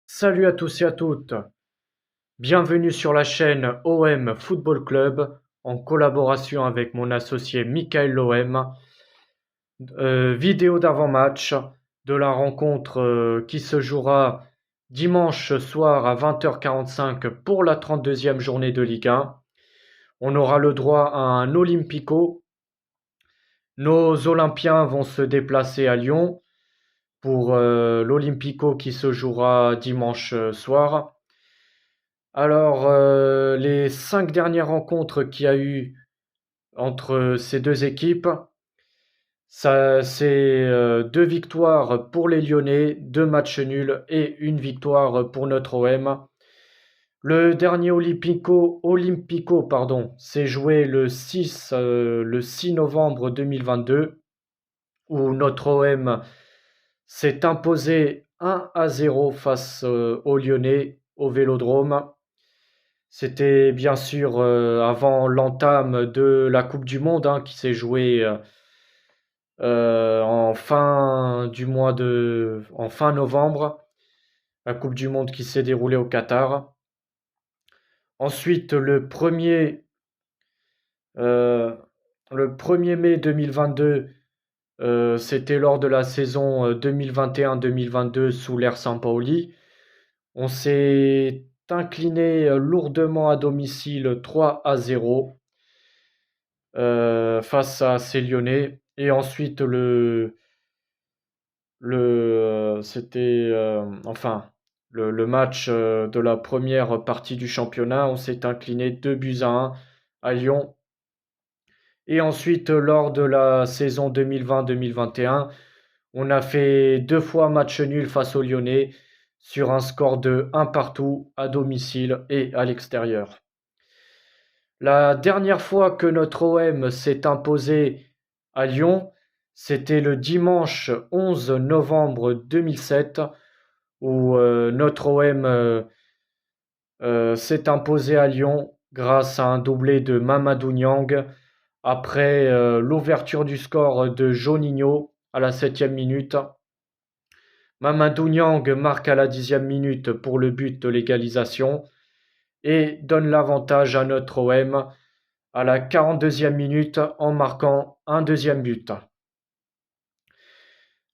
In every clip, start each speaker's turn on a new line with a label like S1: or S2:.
S1: Salut à tous et à toutes, bienvenue sur la chaîne OM Football Club en collaboration avec mon associé Michael Lohem. Vidéo d'avant-match de la rencontre qui se jouera dimanche soir à 20h45 pour la 32e journée de Ligue 1. On aura le droit à un Olympico. Nos Olympiens vont se déplacer à Lyon pour l'Olympico qui se jouera dimanche soir. Alors, les 5 dernières rencontres qu'il y a eu entre ces deux équipes, ça, c'est 2 victoires pour les Lyonnais, 2 matchs nuls et une victoire pour notre OM. Le dernier Olympico, pardon, s'est joué le 6 novembre 2022, où notre OM s'est imposé 1-0 face aux Lyonnais au Vélodrome. C'était bien sûr avant l'entame de la Coupe du Monde qui s'est jouée en fin novembre, la Coupe du Monde qui s'est déroulée au Qatar. Ensuite, euh, le 1er mai 2022, c'était lors de la saison 2021-2022 sous l'ère Sampaoli. On s'est incliné lourdement à domicile 3-0 face à ces Lyonnais. Et ensuite, c'était le match de la première partie du championnat. On s'est incliné 2-1 à Lyon. Et ensuite, lors de la saison 2020-2021, on a fait 2 fois match nul face aux Lyonnais sur un score de 1 partout à domicile et à l'extérieur. La dernière fois que notre OM s'est imposé à Lyon, c'était le dimanche 11 novembre 2007, où notre OM s'est imposé à Lyon grâce à un doublé de Mamadou Niang après l'ouverture du score de Juninho à la 7e minute. Mamadou Niang marque à la 10e minute pour le but de l'égalisation et donne l'avantage à notre OM à la 42e minute en marquant un deuxième but.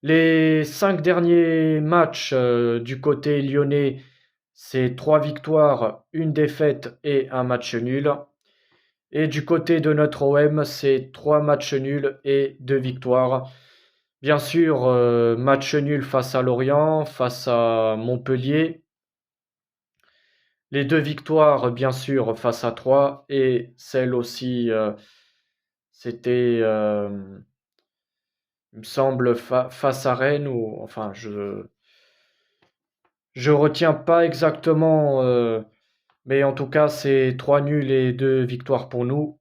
S1: Les 5 derniers matchs du côté lyonnais, c'est 3 victoires, une défaite et un match nul. Et du côté de notre OM, c'est 3 matchs nuls et 2 victoires. Bien sûr, match nul face à Lorient, face à Montpellier. Les 2 victoires, bien sûr, face à Troyes et celle aussi, c'était, il me semble, face à Rennes ou enfin, je retiens pas exactement, mais en tout cas, c'est 3 nuls et 2 victoires pour nous.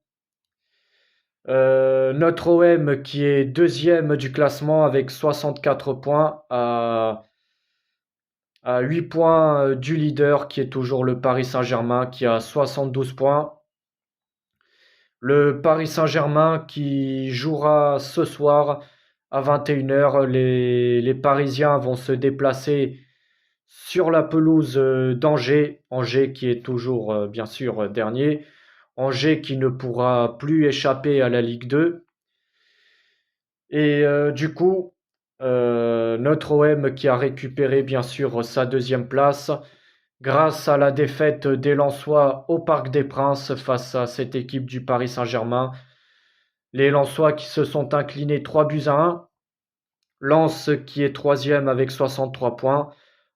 S1: Notre OM qui est deuxième du classement avec 64 points à 8 points du leader qui est toujours le Paris Saint-Germain qui a 72 points. Le Paris Saint-Germain qui jouera ce soir à 21h. Les Parisiens vont se déplacer sur la pelouse d'Angers. Angers qui est toujours bien sûr dernier. Angers qui ne pourra plus échapper à la Ligue 2. Et du coup, notre OM qui a récupéré bien sûr sa deuxième place grâce à la défaite des Lensois au Parc des Princes face à cette équipe du Paris Saint-Germain. Les Lensois qui se sont inclinés 3-1. Lens qui est troisième avec 63 points,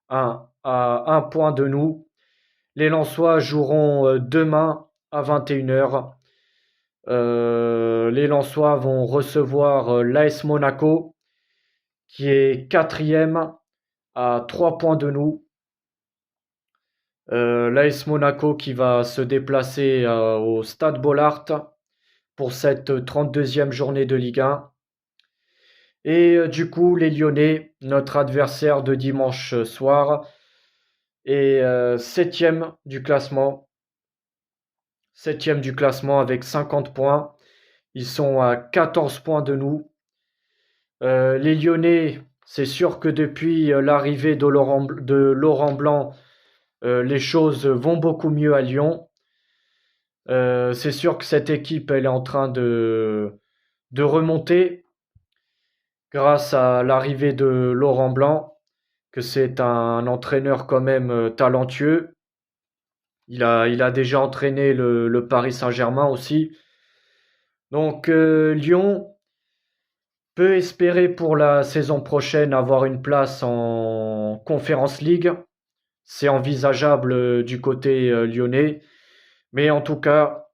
S1: à un point de nous. Les Lensois joueront demain à 21h. Les Lensois vont recevoir l'AS Monaco qui est quatrième à 3 points de nous. L'AS Monaco qui va se déplacer au Stade Bollaert pour cette 32e journée de Ligue 1. Et du coup, les Lyonnais, notre adversaire de dimanche soir, est septième du classement. Septième du classement avec 50 points. Ils sont à 14 points de nous. Les Lyonnais C'est sûr que depuis l'arrivée de Laurent Blanc, les choses vont beaucoup mieux à Lyon. C'est sûr que cette équipe, elle est en train de remonter grâce à l'arrivée de Laurent Blanc, que c'est un entraîneur quand même talentueux. Il a déjà entraîné le Paris Saint-Germain aussi. Donc Lyon peut espérer pour la saison prochaine avoir une place en Conference League. C'est envisageable du côté lyonnais. Mais en tout cas,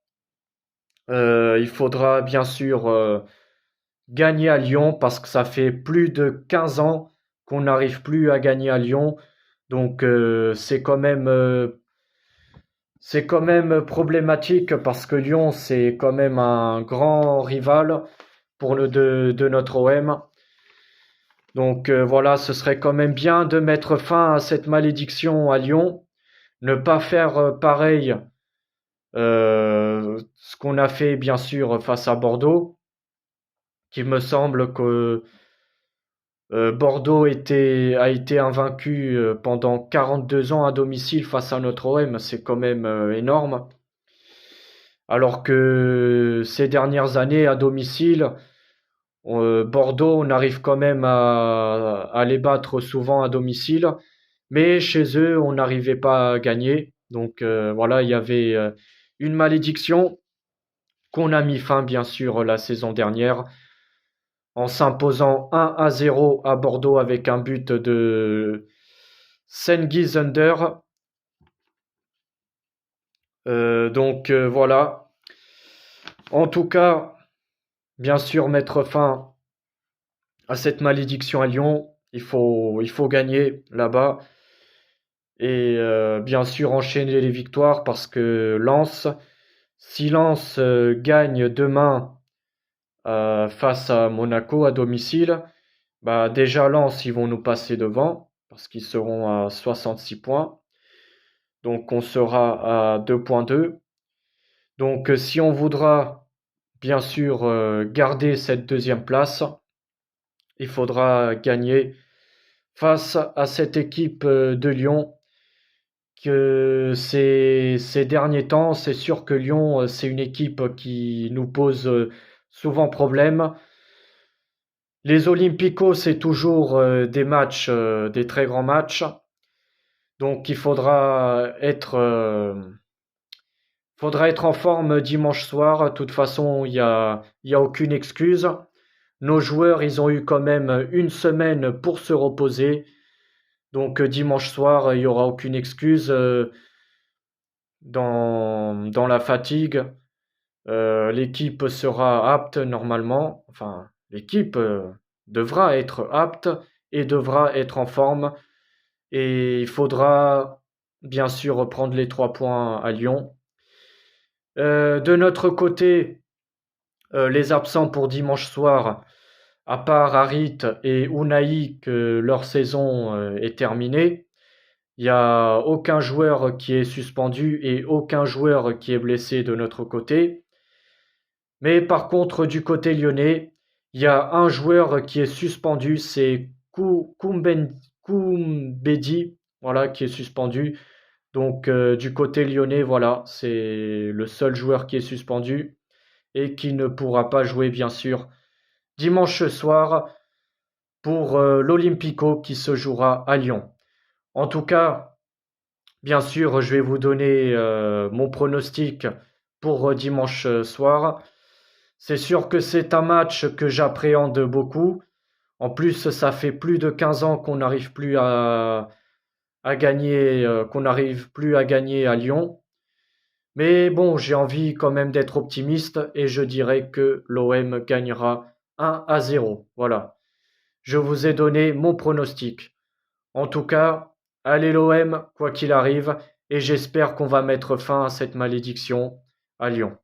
S1: il faudra bien sûr gagner à Lyon parce que ça fait plus de 15 ans qu'on n'arrive plus à gagner à Lyon. Donc c'est quand même problématique parce que Lyon, c'est quand même un grand rival de notre OM. Donc voilà, ce serait quand même bien de mettre fin à cette malédiction à Lyon. Ne pas faire pareil ce qu'on a fait bien sûr face à Bordeaux, qui me semble que Bordeaux a été invaincu pendant 42 ans à domicile face à notre OM, c'est quand même énorme. Alors que ces dernières années à domicile, Bordeaux, on arrive quand même à les battre souvent à domicile, mais chez eux, on n'arrivait pas à gagner. Donc voilà, il y avait une malédiction qu'on a mis fin bien sûr la saison dernière en s'imposant 1-0 à Bordeaux avec un but de Cengiz Under. Donc voilà. En tout cas, bien sûr, mettre fin à cette malédiction à Lyon. Il faut gagner là-bas. Et bien sûr, enchaîner les victoires parce que si Lens gagne demain face à Monaco à domicile, bah déjà Lens, ils vont nous passer devant parce qu'ils seront à 66 points. Donc on sera à 2,2. Donc si on voudra bien sûr garder cette deuxième place, il faudra gagner face à cette équipe de Lyon que ces derniers temps, c'est sûr que Lyon, c'est une équipe qui nous pose souvent problème. Les Olympico, c'est toujours des matchs, des très grands matchs. Donc il faudra être en forme dimanche soir. De toute façon, il y a aucune excuse. Nos joueurs, ils ont eu quand même une semaine pour se reposer. Donc dimanche soir, il n'y aura aucune excuse dans la fatigue. L'équipe sera apte normalement. Enfin, l'équipe devra être apte et devra être en forme. Et il faudra bien sûr reprendre les 3 points à Lyon. De notre côté, les absents pour dimanche soir, à part Harit et Unai, que leur saison est terminée, il n'y a aucun joueur qui est suspendu et aucun joueur qui est blessé de notre côté. Mais par contre, du côté lyonnais, il y a un joueur qui est suspendu, c'est Koumbedi, voilà, qui est suspendu. Donc du côté lyonnais, voilà, c'est le seul joueur qui est suspendu et qui ne pourra pas jouer, bien sûr, dimanche soir pour l'Olympico qui se jouera à Lyon. En tout cas, bien sûr, je vais vous donner mon pronostic pour dimanche soir. C'est sûr que c'est un match que j'appréhende beaucoup. En plus, ça fait plus de 15 ans qu'on n'arrive plus à gagner, qu'on n'arrive plus à gagner à Lyon. Mais bon, j'ai envie quand même d'être optimiste et je dirais que l'OM gagnera 1-0. Voilà. Je vous ai donné mon pronostic. En tout cas, allez l'OM, quoi qu'il arrive, et j'espère qu'on va mettre fin à cette malédiction à Lyon.